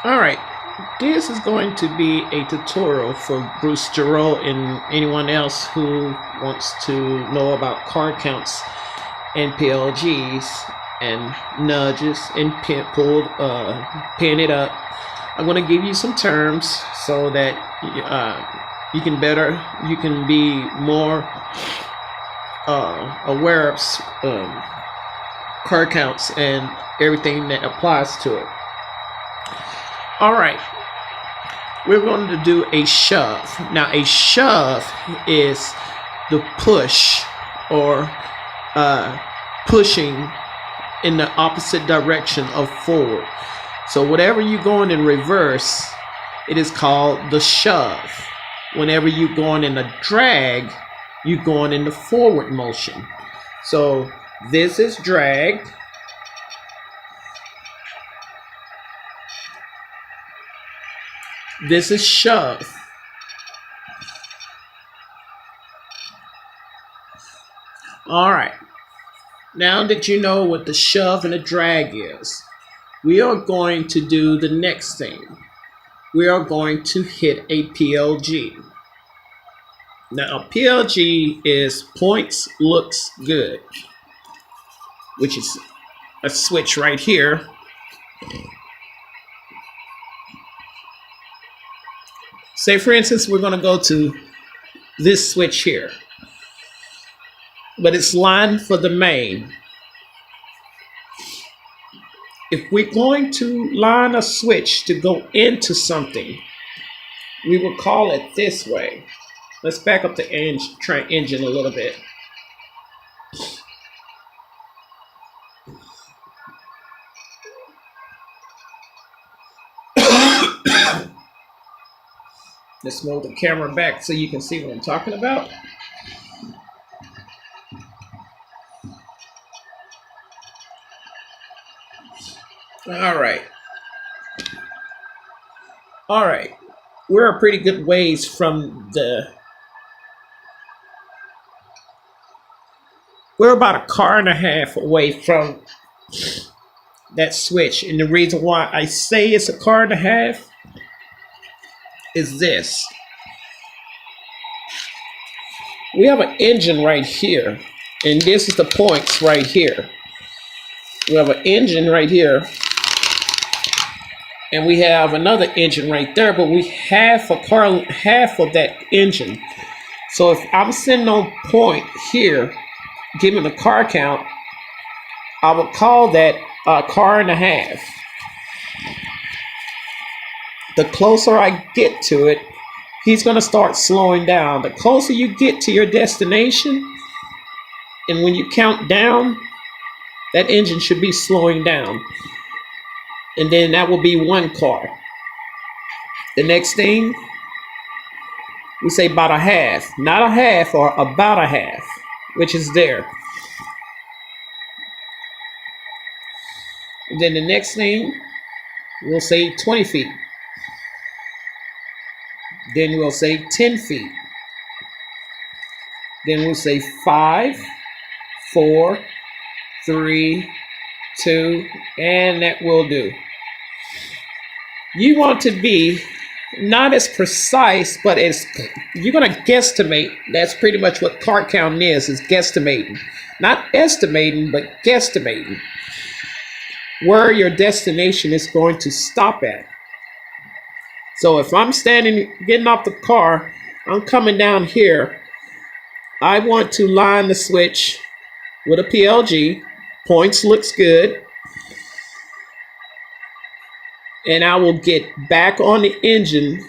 All right, this is going to be a tutorial for Bruce Giroux and anyone else who wants to know about card counts and PLGs and nudges and pin it up. I'm going to give you some terms so that you can be more aware of card counts and everything that applies to it. All right, we're going to do a shove. Now, a shove is the push or pushing in the opposite direction of forward. So whatever you're going in reverse, it is called the shove. Whenever you're going in a drag, you're going in the forward motion. So this is drag. This is shove. All right. Now that you know what the shove and the drag is, we are going to do the next thing. We are going to hit a PLG. Now, a PLG is points looks good, which is a switch right here. Say, for instance, we're going to go to this switch here, but it's lined for the main. If we're going to line a switch to go into something, we will call it this way. Let's back up the engine a little bit. Let's move the camera back so you can see what I'm talking about. All right. All right. We're a pretty good ways from we're about a car and a half away from that switch. And the reason why I say it's a car and a half is this. We have an engine right here, and this is the points right here. We have an engine right here, and we have another engine right there, but we have half of that engine. So if I'm sitting on point here, giving a car count, I would call that a car and a half. The closer I get to it, he's going to start slowing down. The closer you get to your destination, and when you count down, that engine should be slowing down. And then that will be one car. The next thing, we say about a half. Not a half, or about a half, which is there. And then the next thing, we'll say 20 feet. Then we'll say 10 feet. Then we'll say 5, 4, 3, 2, and that will do. You want to be not as precise, but you're going to guesstimate. That's pretty much what card counting is guesstimating. Not estimating, but guesstimating where your destination is going to stop at. So if I'm getting off the car, I'm coming down here. I want to line the switch with a PLG. Points looks good. And I will get back on the engine.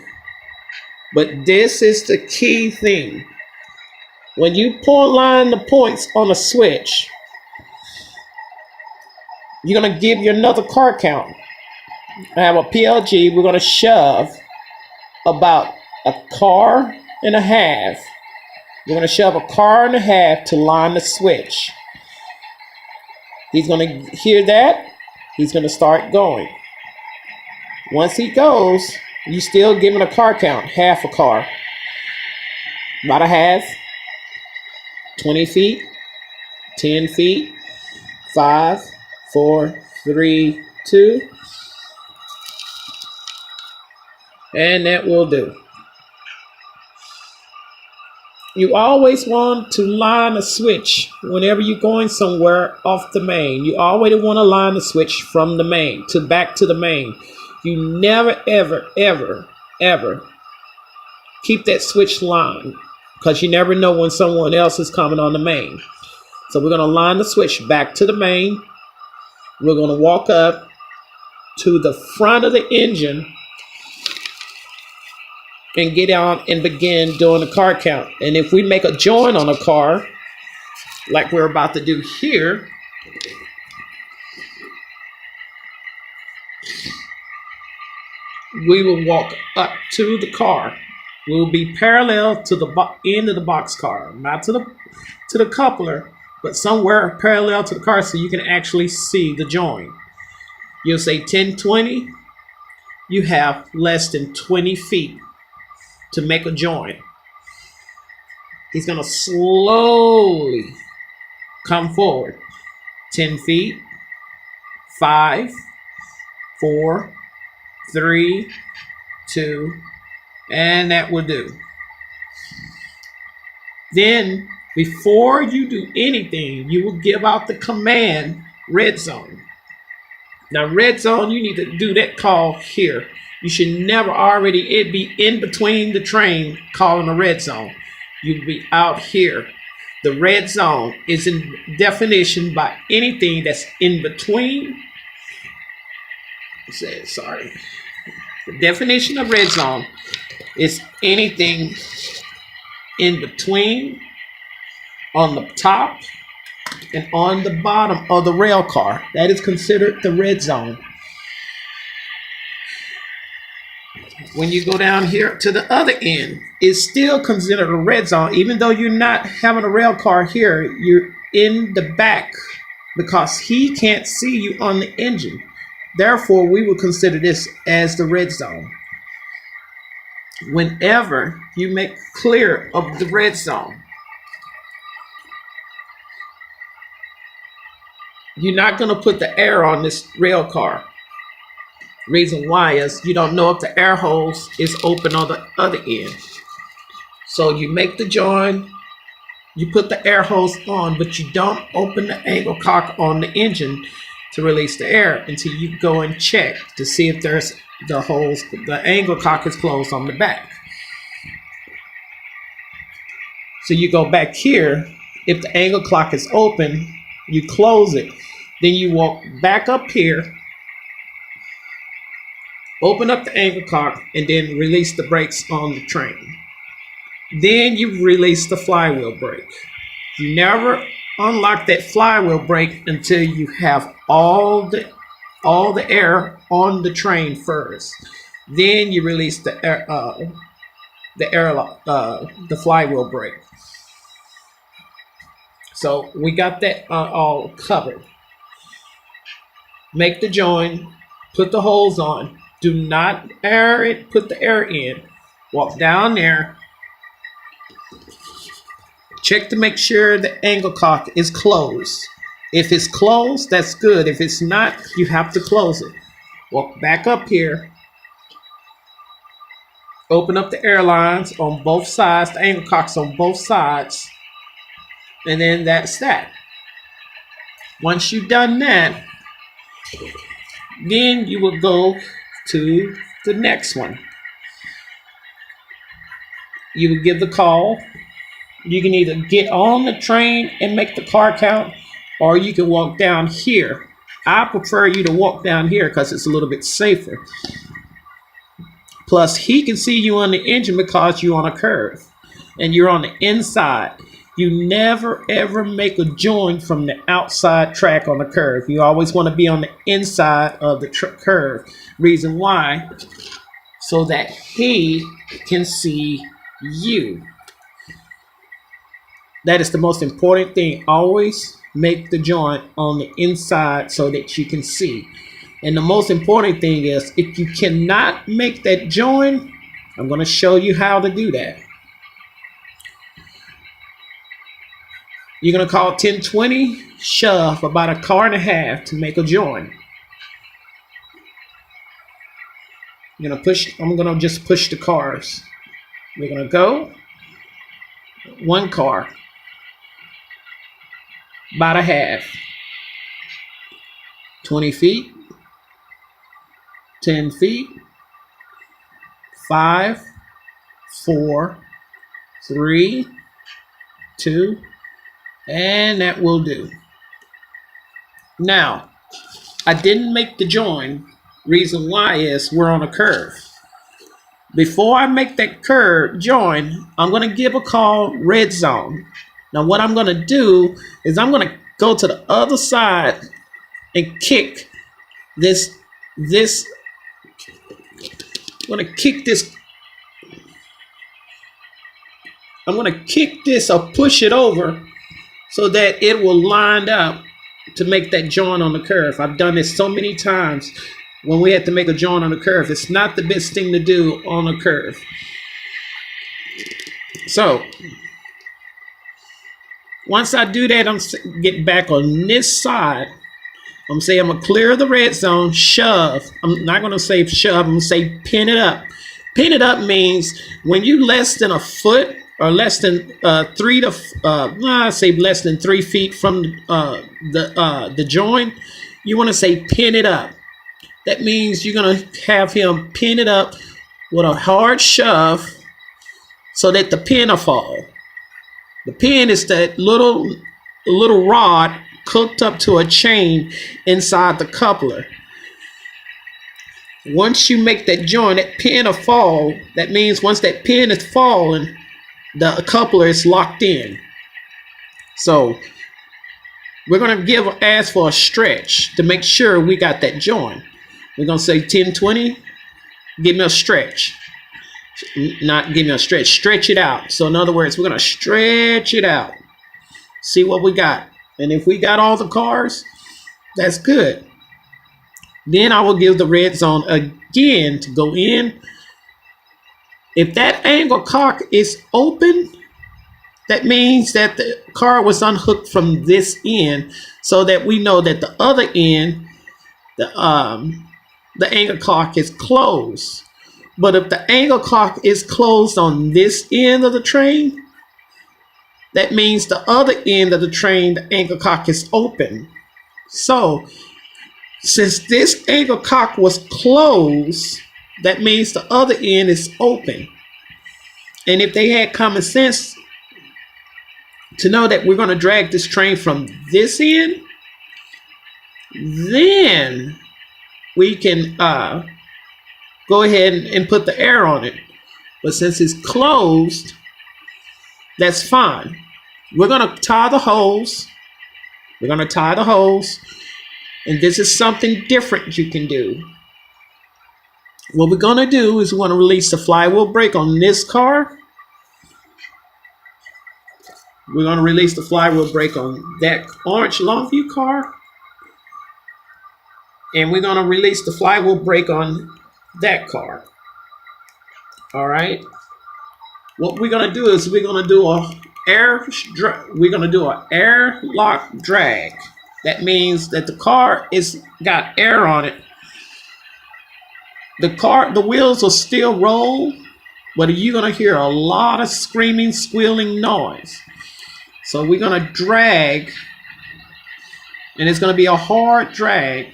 But this is the key thing. When you line the points on a switch, you're going to give you another car count. I have a PLG. We're going to shove about a car and a half. We're going to shove a car and a half to line the switch. He's going to hear that. He's going to start going. Once he goes, you still giving a car count, half a car. About a half. 20 feet, 10 feet, 5, 4, 3, 2. And that will do. You always want to line a switch whenever you're going somewhere off the main. You always want to line the switch from the main to back to the main. You never, ever, ever, ever keep that switch line, because you never know when someone else is coming on the main. So we're going to line the switch back to the main. We're going to walk up to the front of the engine and get out and begin doing the car count. And if we make a join on a car, like we're about to do here, we will walk up to the car. We'll be parallel to the end of the box car, not to the coupler, but somewhere parallel to the car so you can actually see the join. You'll say 1020. You have less than 20 feet to make a join. He's going to slowly come forward. 10 feet, 5, 4, 3, 2, and that will do. Then, before you do anything, you will give out the command red zone. Now, red zone, you need to do that call here. You should never it be in between the train calling a red zone. You'd be out here. The red zone is in definition by anything that's in between. Sorry. The definition of red zone is anything in between, on the top, and on the bottom of the rail car. That is considered the red zone. When you go down here to the other end, it's still considered a red zone. Even though you're not having a rail car here, you're in the back because he can't see you on the engine. Therefore, we will consider this as the red zone. Whenever you make clear of the red zone, you're not going to put the air on this rail car. Reason why is you don't know if the air hose is open on the other end. So you make the join, you put the air hose on, but you don't open the angle cock on the engine to release the air until you go and check to see if there's the angle cock is closed on the back. So you go back here. If the angle cock is open, you close it. Then you walk back up here, open up the angle cock, and then release the brakes on the train. Then you release the flywheel brake. You never unlock that flywheel brake until you have all the air on the train first. Then you release the flywheel brake. So we got that all covered. Make the join, put the holes on. Do not air it, put the air in. Walk down there. Check to make sure the angle cock is closed. If it's closed, that's good. If it's not, you have to close it. Walk back up here. Open up the air lines on both sides, the angle cocks on both sides. And then that's that. Once you've done that, then you will go to the next one. You will give the call. You can either get on the train and make the car count, or you can walk down here. I prefer you to walk down here because it's a little bit safer. Plus, he can see you on the engine because you're on a curve and you're on the inside. You never ever make a join from the outside track on the curve. You always want to be on the inside of the curve. Reason why? So that he can see you. That is the most important thing. Always make the joint on the inside so that you can see. And the most important thing is, if you cannot make that join, I'm going to show you how to do that. You're going to call 1020, shove about a car and a half to make a join. I'm gonna just push the cars. We're gonna go one car, about a half, 20 feet, 10 feet, 5, 4, 3, 2, and that will do. Now, I didn't make the join. Reason why is we're on a curve. Before I make that curve join, I'm going to give a call red zone. Now what I'm going to do is I'm going to go to the other side and kick this. I'm going to kick this. I'm going to kick this or push it over so that it will line up to make that join on the curve. I've done this so many times when we had to make a join on the curve. It's not the best thing to do on a curve. So once I do that, I'm get back on this side. I'm saying I'm gonna clear the red zone, shove. I'm not gonna say shove, I'm gonna say pin it up. Pin it up means when you less than a foot or less than 3 feet from the join, you want to say pin it up. That means you're gonna have him pin it up with a hard shove so that the pin will fall. The pin is that little rod hooked up to a chain inside the coupler. Once you make that join, that pin will fall. That means once that pin is fallen, the coupler is locked in. So we're going to ask for a stretch to make sure we got that join. We're going to say 10-20, give me a stretch. Not give me a stretch, stretch it out. So in other words, we're going to stretch it out. See what we got. And if we got all the cars, that's good. Then I will give the red zone again to go in. If that angle cock is open, that means that the car was unhooked from this end, so that we know that the other end, the angle cock is closed. But if the angle cock is closed on this end of the train, that means the other end of the train, the angle cock is open. So since this angle cock was closed, that means the other end is open. And if they had common sense to know that we're going to drag this train from this end, then we can go ahead and put the air on it. But since it's closed, that's fine. We're going to tie the hose. We're going to tie the hose. And this is something different you can do. What we're going to do is we're going to release the flywheel brake on this car. We're going to release the flywheel brake on that orange Longview car. And we're going to release the flywheel brake on that car. All right. What we're going to do is we're going to do an airlock drag. That means that the car is got air on it. The wheels will still roll, but you're going to hear a lot of screaming, squealing noise. So we're going to drag, and it's going to be a hard drag.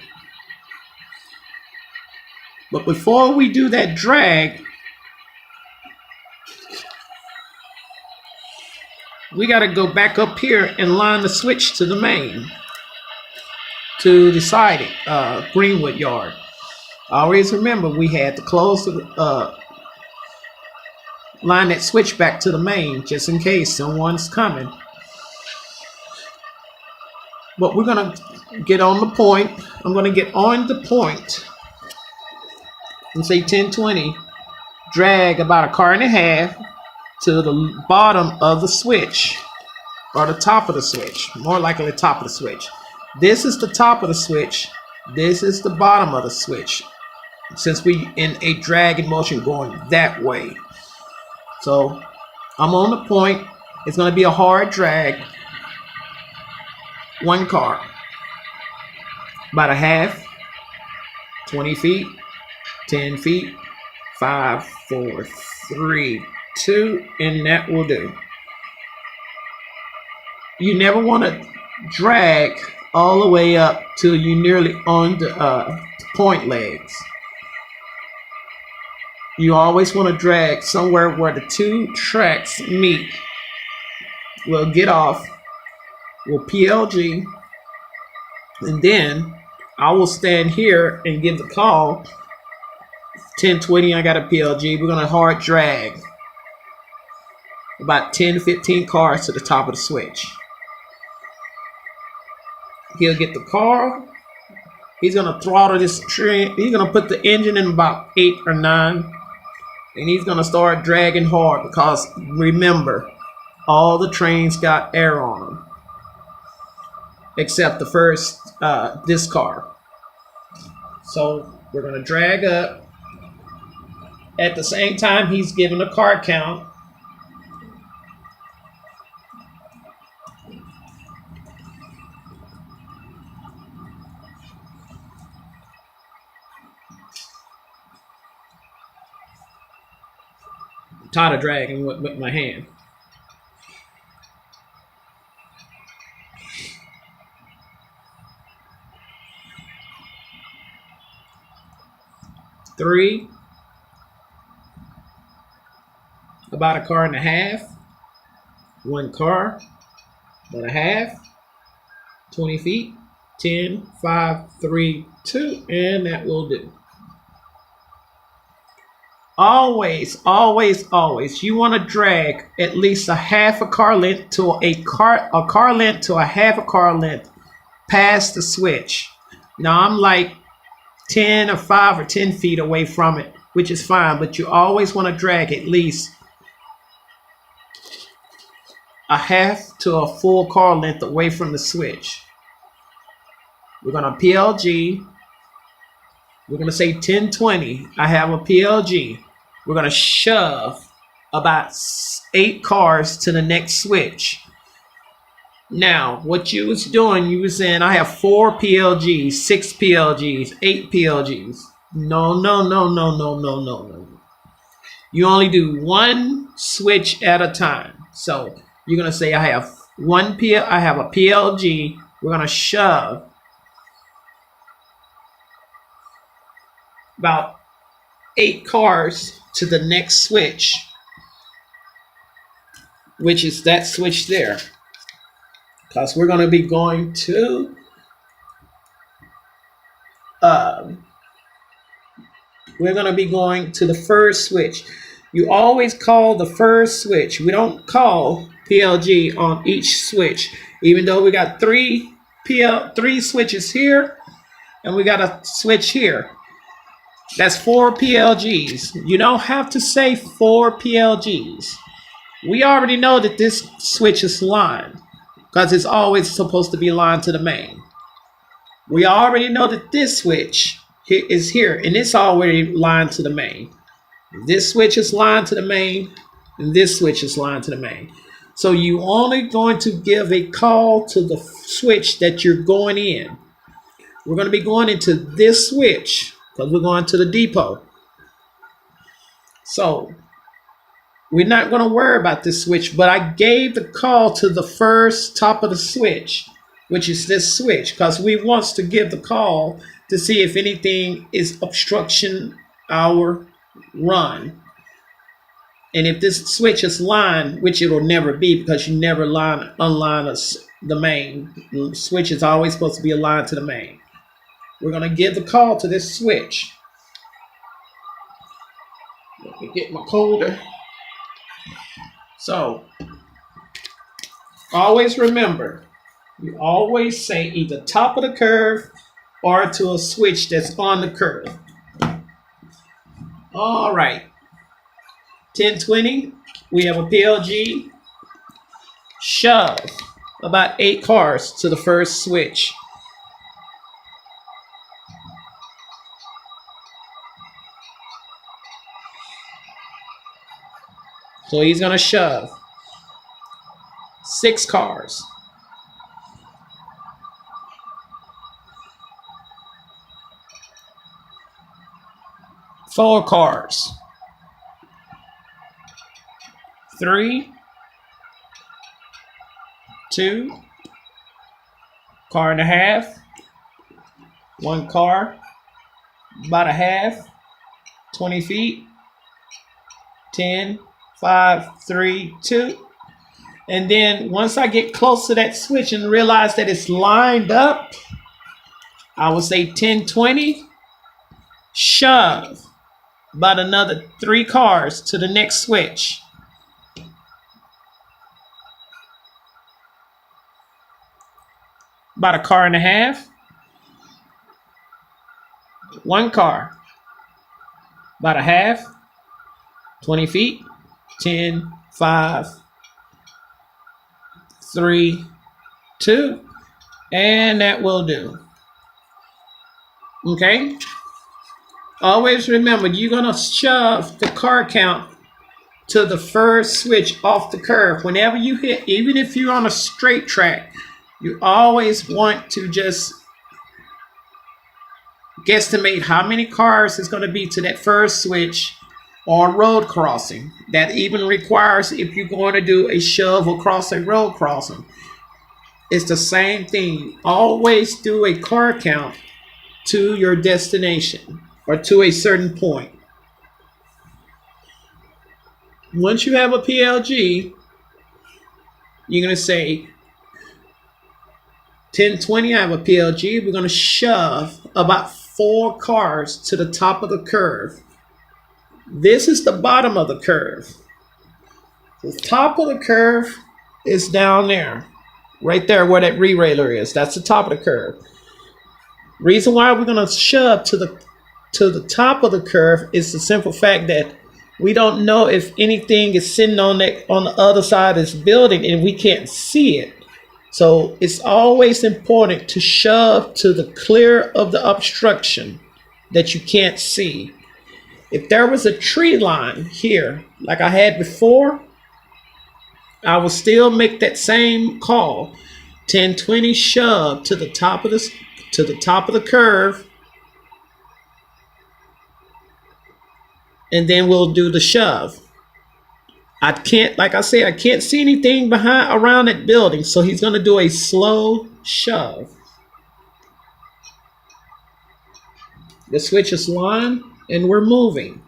But before we do that drag, we got to go back up here and line the switch to the main, to the siding, Greenwood yard. Always remember we had to close the line that switch back to the main just in case someone's coming. But we're going to get on the point. I'm going to get on the point and say 10-20, drag about a car and a half to the bottom of the switch, or the top of the switch, more likely the top of the switch. This is the top of the switch. This is the bottom of the switch, since we in a dragging motion going that way. So I'm on the point. It's going to be a hard drag. One car, about a half, 20 feet, 10 feet, 5, 4, 3, 2, and that will do. You never want to drag all the way up till you nearly on the point legs. You always want to drag somewhere where the two tracks meet. We'll get off, we'll PLG, and then I will stand here and give the call. 1020, I got a PLG. We're gonna hard drag about 10 to 15 cars to the top of the switch. He'll get the car. He's gonna throttle this train. He's gonna put the engine in about 8 or 9, and he's gonna start dragging hard because remember, all the trains got air on them, except the first this car. So we're gonna drag up. At the same time, he's giving a car count. I'm tired of dragging with my hand. Three. About a car and a half. One car, about a half. 20 feet. 10, 5, 3, 2, and that will do. Always, always, always, you want to drag at least a half a car length to a car length to a half a car length past the switch. Now I'm like 10 or 5 or 10 feet away from it, which is fine, but you always want to drag at least a half to a full car length away from the switch. We're going to PLG. We're going to say 1020. I have a PLG. We're going to shove about 8 cars to the next switch. Now, what you was doing, you was saying, I have 4 PLGs, 6 PLGs, 8 PLGs. No, no, no, no, no, no, no, no. You only do one switch at a time. So you're going to say, I have a PLG. We're going to shove about 8 cars to the next switch, which is that switch there. Because we're going to be going to the first switch. You always call the first switch. We don't call PLG on each switch, even though we got three switches here and we got a switch here. That's 4 PLGs. You don't have to say 4 PLGs. We already know that this switch is lined because it's always supposed to be lined to the main. We already know that this switch is here and it's already lined to the main. This switch is lined to the main and this switch is lined to the main. So you only going to give a call to the switch that you're going in. We're going to be going into this switch because we're going to the depot. So we're not going to worry about this switch, but I gave the call to the first top of the switch, which is this switch, because we want to give the call to see if anything is obstruction our run. And if this switch is lined, which it will never be because you never unline the main. The switch is always supposed to be aligned to the main. We're going to give the call to this switch. Let me get my folder. So, always remember, you always say either top of the curve or to a switch that's on the curve. All right. 1020, we have a PLG. Shove about 8 cars to the first switch. So he's going to shove 6 cars. 4 cars. 3, 2, car and a half, 1 car, about a half, 20 feet, 10, 5, 3, 2. And then once I get close to that switch and realize that it's lined up, I will say 10, 20, shove about another 3 cars to the next switch. About a car and a half, 1 car, about a half, 20 feet, 10, 5, 3, 2, and that will do. Okay? Always remember, you're going to shove the car count to the first switch off the curve. Whenever you hit, even if you're on a straight track, you always want to just guesstimate how many cars is going to be to that first switch or road crossing. That even requires if you're going to do a shove across a road crossing. It's the same thing. Always do a car count to your destination or to a certain point. Once you have a PLG, you're going to say 1020, I have a PLG. We're going to shove about 4 cars to the top of the curve. This is the bottom of the curve. The top of the curve is down there, right there where that re-railer is. That's the top of the curve. Reason why we're going to shove to the top of the curve is the simple fact that we don't know if anything is sitting on the other side of this building and we can't see it. So it's always important to shove to the clear of the obstruction that you can't see. If there was a tree line here, like I had before, I will still make that same call. 1020 shove to the top of the curve, and then we'll do the shove. I can't, like I said, I can't see anything around that building, so he's going to do a slow shove. The switch is lined, and we're moving.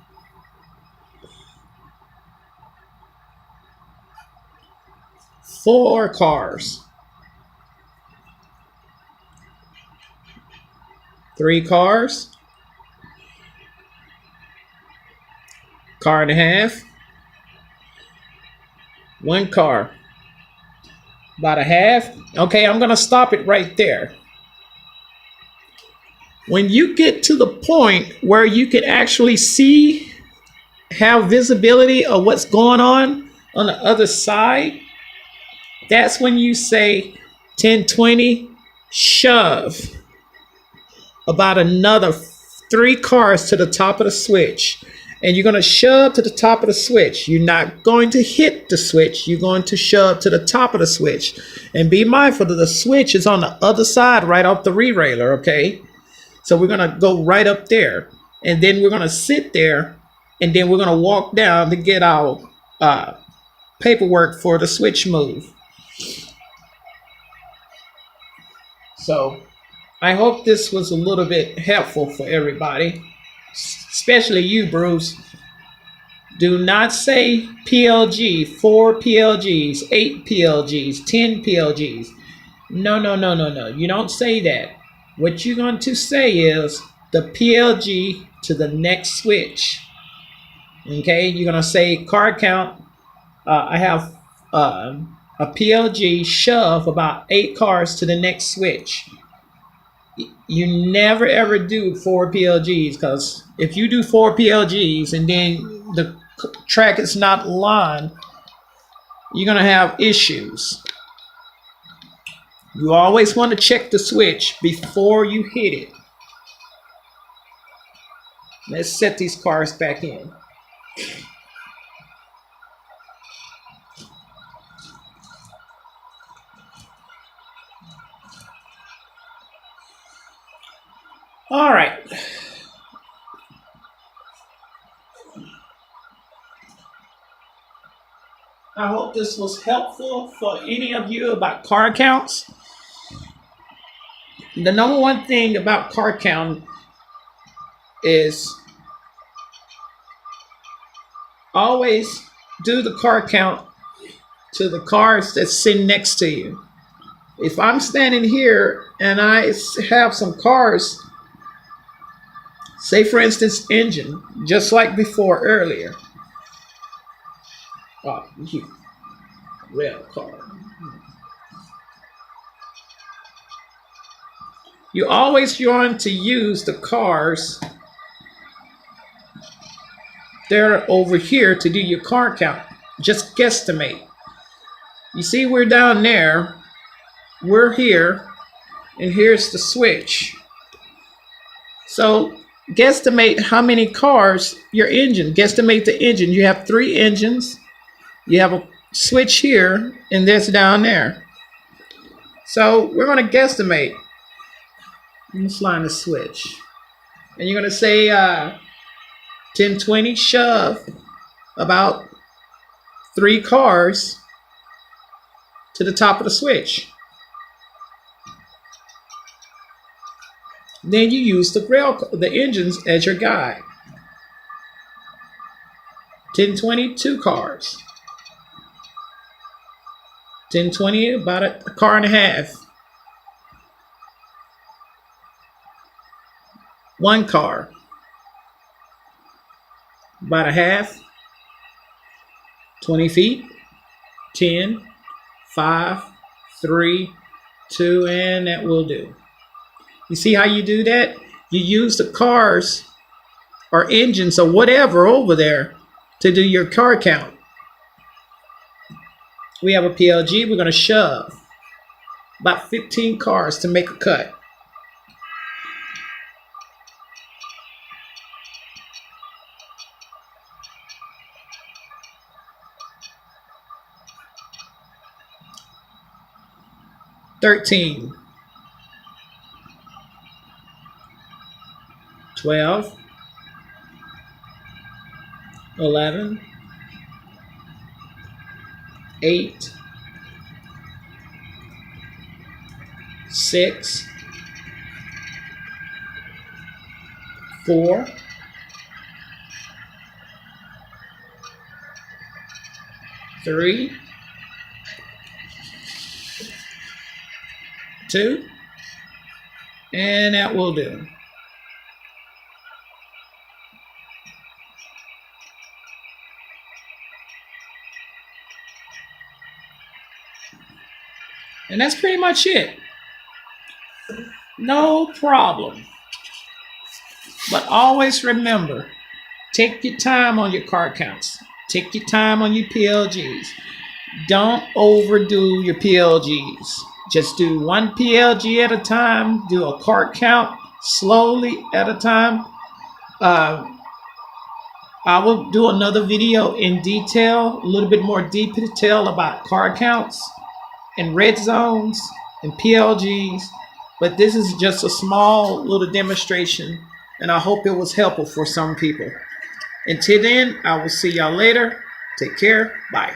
Four cars. 3 cars. Car and a half. 1 car. About a half. Okay, I'm going to stop it right there. When you get to the point where you can actually see, have visibility of what's going on the other side, that's when you say 1020 shove about another 3 cars to the top of the switch. And you're going to shove to the top of the switch. You're not going to hit the switch. You're going to shove to the top of the switch. And be mindful that the switch is on the other side, right off the re-railer, okay? So we're going to go right up there. And then we're going to sit there. And then we're going to walk down to get our paperwork for the switch move. So I hope this was a little bit helpful for everybody. Especially you, Bruce. Do not say PLG, 4 PLGs, 8 PLGs, 10 PLGs. No. You don't say that. What you're going to say is the PLG to the next switch. Okay, you're going to say car count. I have a PLG shove about 8 cars to the next switch. You never ever do 4 PLGs, because if you do 4 PLGs and then the track is not lined, you're going to have issues. You always want to check the switch before you hit it. Let's set these cars back in. All right. I hope this was helpful for any of you about car counts. The number one thing about car count is always do the car count to the cars that's sitting next to you. If I'm standing here and I have some cars, say for instance engine, just like before earlier. Oh, you rail car. You always want to use the cars that are over here to do your car count. Just guesstimate. You see, we're down there, we're here, and here's the switch. So guesstimate how many cars your engine, guesstimate the engine. You have 3 engines, you have a switch here, and this down there. So we're going to guesstimate. Let's line the switch. And you're going to say 1020 shove about 3 cars to the top of the switch. Then you use the engines as your guide. 1020, 2 cars. 1020, about a car and a half. 1 car. About a half. 20 feet. 10, 5, 3, 2, and that will do. You see how you do that? You use the cars or engines or whatever over there to do your car count. We have a PLG. We're going to shove about 15 cars to make a cut. $13, 12, 11, 8, 6, 4, 3, 2, and that will do. And that's pretty much it. No problem. But always remember, take your time on your car counts. Take your time on your PLGs. Don't overdo your PLGs. Just do 1 PLG at a time. Do a car count slowly at a time. I will do another video in detail, a little bit more deep detail about car counts and red zones and PLGs. But this is just a small little demonstration, and I hope it was helpful for some people. Until then, I will see y'all later. Take care. Bye.